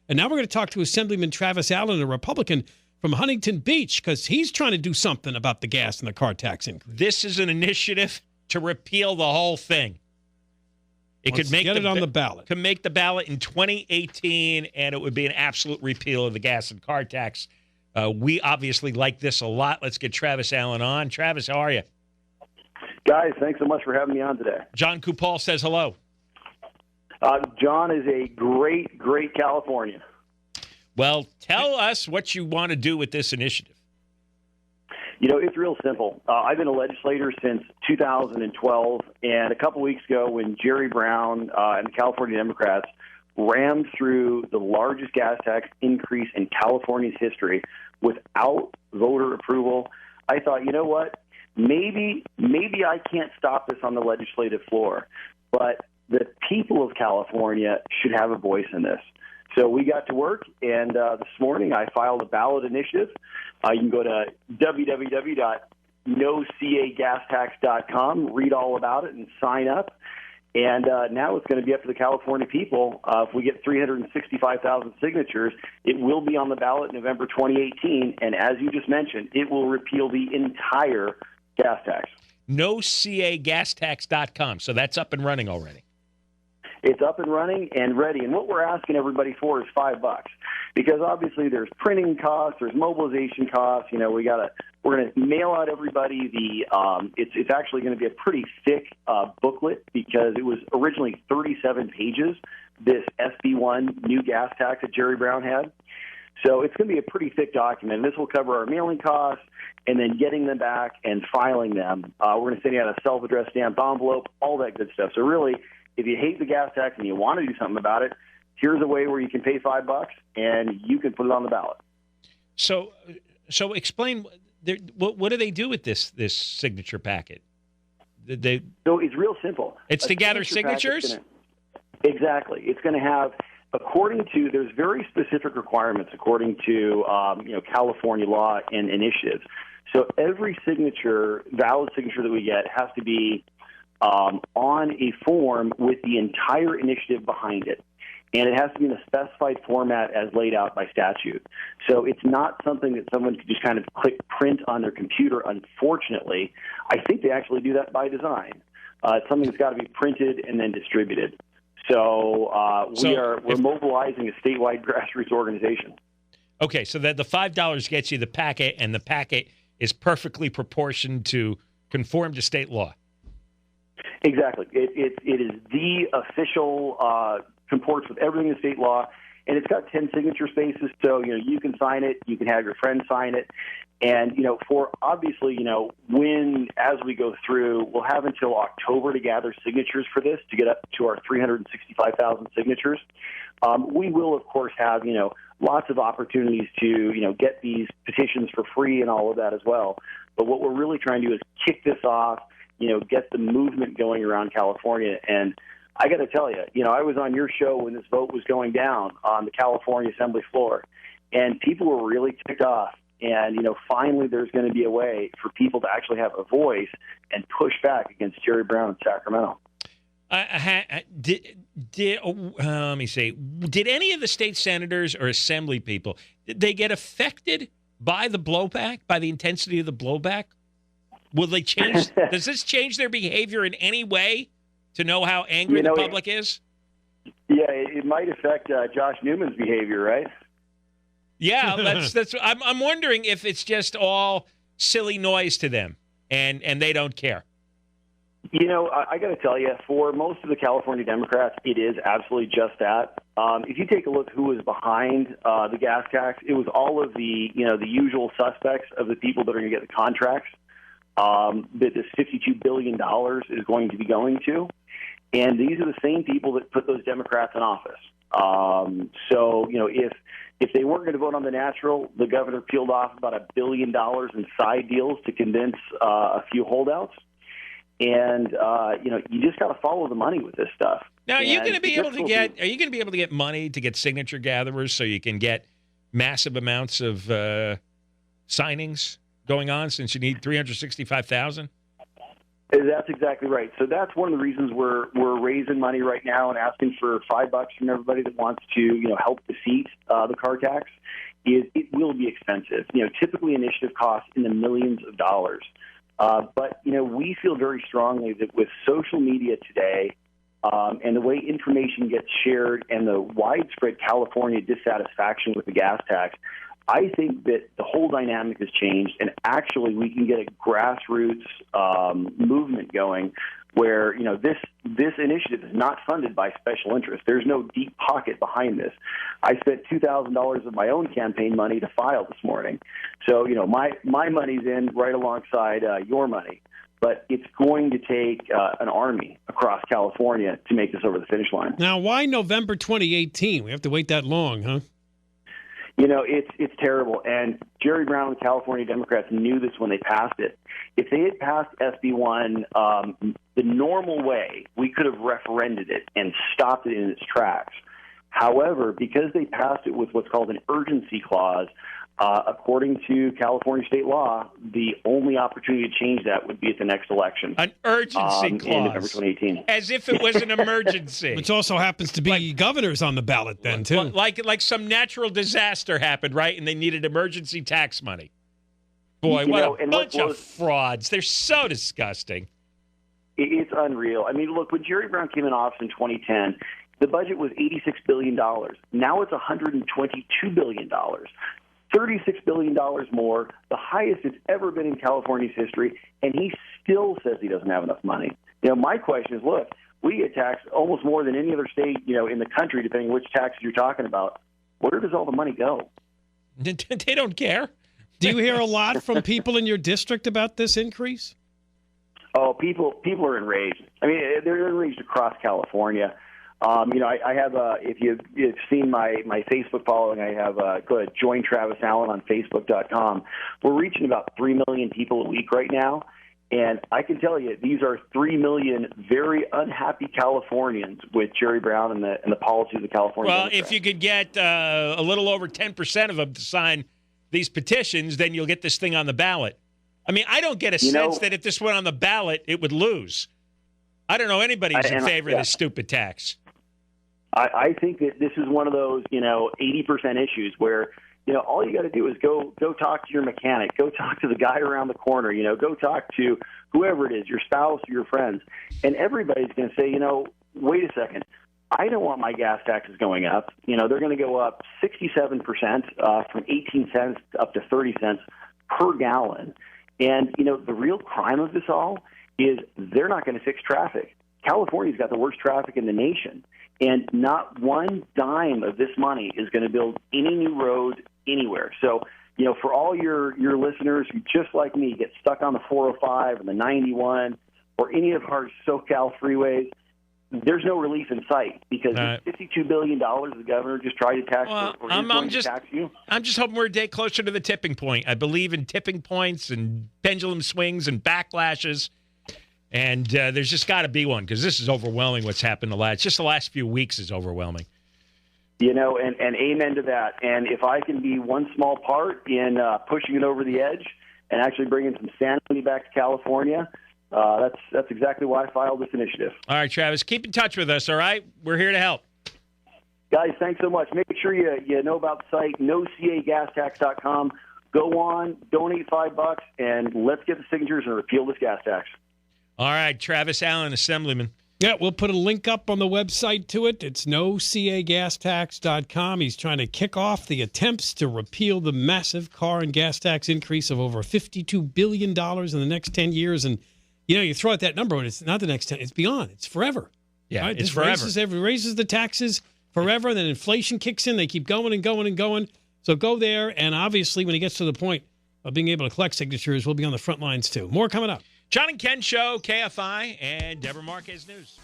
And now we're going to talk to Assemblyman Travis Allen, a Republican from Huntington Beach, because he's trying to do something about the gas and the car tax increase. This is an initiative to repeal the whole thing. It Let's could make get it on the ballot. Could make the ballot in 2018, and it would be an absolute repeal of the gas and car tax. We obviously like this a lot. Let's get Travis Allen on. Travis, how are you? Guys, thanks so much for having me on today. John Kupal says hello. John is a great, great Californian. Well, tell us what you want to do with this initiative. You know, it's real simple. I've been a legislator since 2012, and a couple weeks ago when Jerry Brown and the California Democrats rammed through the largest gas tax increase in California's history without voter approval, I thought, you know what, maybe I can't stop this on the legislative floor, but the people of California should have a voice in this. So we got to work, and this morning I filed a ballot initiative. You can go to www.nocagastax.com, read all about it, and sign up. And now it's going to be up to the California people. If we get 365,000 signatures, it will be on the ballot in November 2018. And as you just mentioned, it will repeal the entire gas tax. Nocagastax.com. So that's up and running already. It's up and running and ready. And what we're asking everybody for is $5, because obviously there's printing costs, there's mobilization costs. You know, we're going to mail out everybody it's actually going to be a pretty thick booklet, because it was originally 37 pages, this SB1 new gas tax that Jerry Brown had. So it's going to be a pretty thick document. This will cover our mailing costs and then getting them back and filing them. We're going to send you out a self-addressed stamped envelope, all that good stuff. So really, if you hate the gas tax and you want to do something about it, here's a way where you can pay $5 and you can put it on the ballot. So explain, what do they do with this signature packet? So it's real simple. It's to gather signatures? Exactly. It's going to have, there's very specific requirements according to California law and initiatives. So every valid signature that we get has to be on a form with the entire initiative behind it. And it has to be in a specified format as laid out by statute. So it's not something that someone could just kind of click print on their computer, unfortunately. I think they actually do that by design. It's something that's got to be printed and then distributed. So we're mobilizing a statewide grassroots organization. Okay, so that the $5 gets you the packet, and the packet is perfectly proportioned to conform to state law. Exactly. It is the official, comports with everything in state law, and it's got 10 signature spaces, so, you can sign it, you can have your friend sign it, and, for obviously, as we go through, we'll have until October to gather signatures for this to get up to our 365,000 signatures. We will, of course, have, lots of opportunities to, get these petitions for free and all of that as well. But what we're really trying to do is kick this off, get the movement going around California. And I got to tell you, I was on your show when this vote was going down on the California Assembly floor, and people were really ticked off. And, finally there's going to be a way for people to actually have a voice and push back against Jerry Brown in Sacramento. Let me see. Did any of the state senators or assembly people, did they get affected by the blowback, by the intensity of the blowback? Will they change? Does this change their behavior in any way to know how angry the public is? Yeah, it might affect Josh Newman's behavior, right? Yeah, that's. I'm wondering if it's just all silly noise to them, and they don't care. I got to tell you, for most of the California Democrats, it is absolutely just that. If you take a look who was behind the gas tax, it was all of the usual suspects of the people that are going to get the contracts that this $52 billion is going to be going to. And these are the same people that put those Democrats in office. If they weren't going to vote on the natural, the governor peeled off about $1 billion in side deals to convince a few holdouts. And you just got to follow the money with this stuff. Now, are you going to be able to get money to get signature gatherers so you can get massive amounts of signings going on, since you need 365,000? That's exactly right. So that's one of the reasons we're raising money right now and asking for $5 from everybody that wants to, help defeat the car tax. Is it will be expensive. Typically initiative costs in the millions of dollars. But we feel very strongly that with social media today and the way information gets shared and the widespread California dissatisfaction with the gas tax, I think that the whole dynamic has changed, and actually we can get a grassroots movement going where, this initiative is not funded by special interests. There's no deep pocket behind this. I spent $2,000 of my own campaign money to file this morning. So, my money's in right alongside your money. But it's going to take an army across California to make this over the finish line. Now, why November 2018? We have to wait that long, huh? It's terrible. And Jerry Brown and the California Democrats knew this when they passed it. If they had passed SB1 the normal way, we could have referended it and stopped it in its tracks. However, because they passed it with what's called an urgency clause, according to California state law, the only opportunity to change that would be at the next election. An urgency clause. In November 2018. As if it was an emergency. Which also happens to be governors on the ballot then, too. Like some natural disaster happened, right? And they needed emergency tax money. Boy, what a bunch of frauds. They're so disgusting. It's unreal. I mean, look, when Jerry Brown came in office in 2010, the budget was $86 billion. Now it's $122 billion. $36 billion more, the highest it's ever been in California's history, and he still says he doesn't have enough money. My question is, look, we get taxed almost more than any other state, in the country, depending on which taxes you're talking about. Where does all the money go? They don't care. Do you hear a lot from people in your district about this increase? Oh, people are enraged. I mean, they're enraged across California. I have, if you've seen my Facebook following, I have, go ahead, join Travis Allen on Facebook.com. We're reaching about 3 million people a week right now. And I can tell you, these are 3 million very unhappy Californians with Jerry Brown and the policies of the California Democrats. If you could get a little over 10% of them to sign these petitions, then you'll get this thing on the ballot. I mean, I don't get a sense that if this went on the ballot, it would lose. I don't know anybody who's in favor of this stupid tax. I think that this is one of those, 80% issues where, all you got to do is go talk to your mechanic, go talk to the guy around the corner, go talk to whoever it is, your spouse or your friends, and everybody's going to say, wait a second, I don't want my gas taxes going up. They're going to go up 67% from 18 cents up to 30 cents per gallon. And, the real crime of this all is they're not going to fix traffic. California's got the worst traffic in the nation. And not one dime of this money is going to build any new roads anywhere. So, for all your listeners who, just like me, get stuck on the 405 and the 91 or any of our SoCal freeways, there's no relief in sight because $52 billion the governor just tried to tax tax you. I'm just hoping we're a day closer to the tipping point. I believe in tipping points and pendulum swings and backlashes. And there's just got to be one because this is overwhelming what's happened the last few weeks is overwhelming. And amen to that. And if I can be one small part in pushing it over the edge and actually bringing some sanity back to California, that's exactly why I filed this initiative. All right, Travis, keep in touch with us, all right? We're here to help. Guys, thanks so much. Make sure you know about the site, nocagastax.com. Go on, donate $5, and let's get the signatures and repeal this gas tax. All right, Travis Allen, Assemblyman. Yeah, we'll put a link up on the website to it. It's nocagastax.com. He's trying to kick off the attempts to repeal the massive car and gas tax increase of over $52 billion in the next 10 years. And, you throw out that number, and it's not the next 10. It's beyond. It's forever. Yeah, right? It's forever. Raises the taxes forever, and then inflation kicks in. They keep going and going and going. So go there, and obviously when it gets to the point of being able to collect signatures, we'll be on the front lines too. More coming up. John and Ken Show, KFI, and Deborah Marquez News.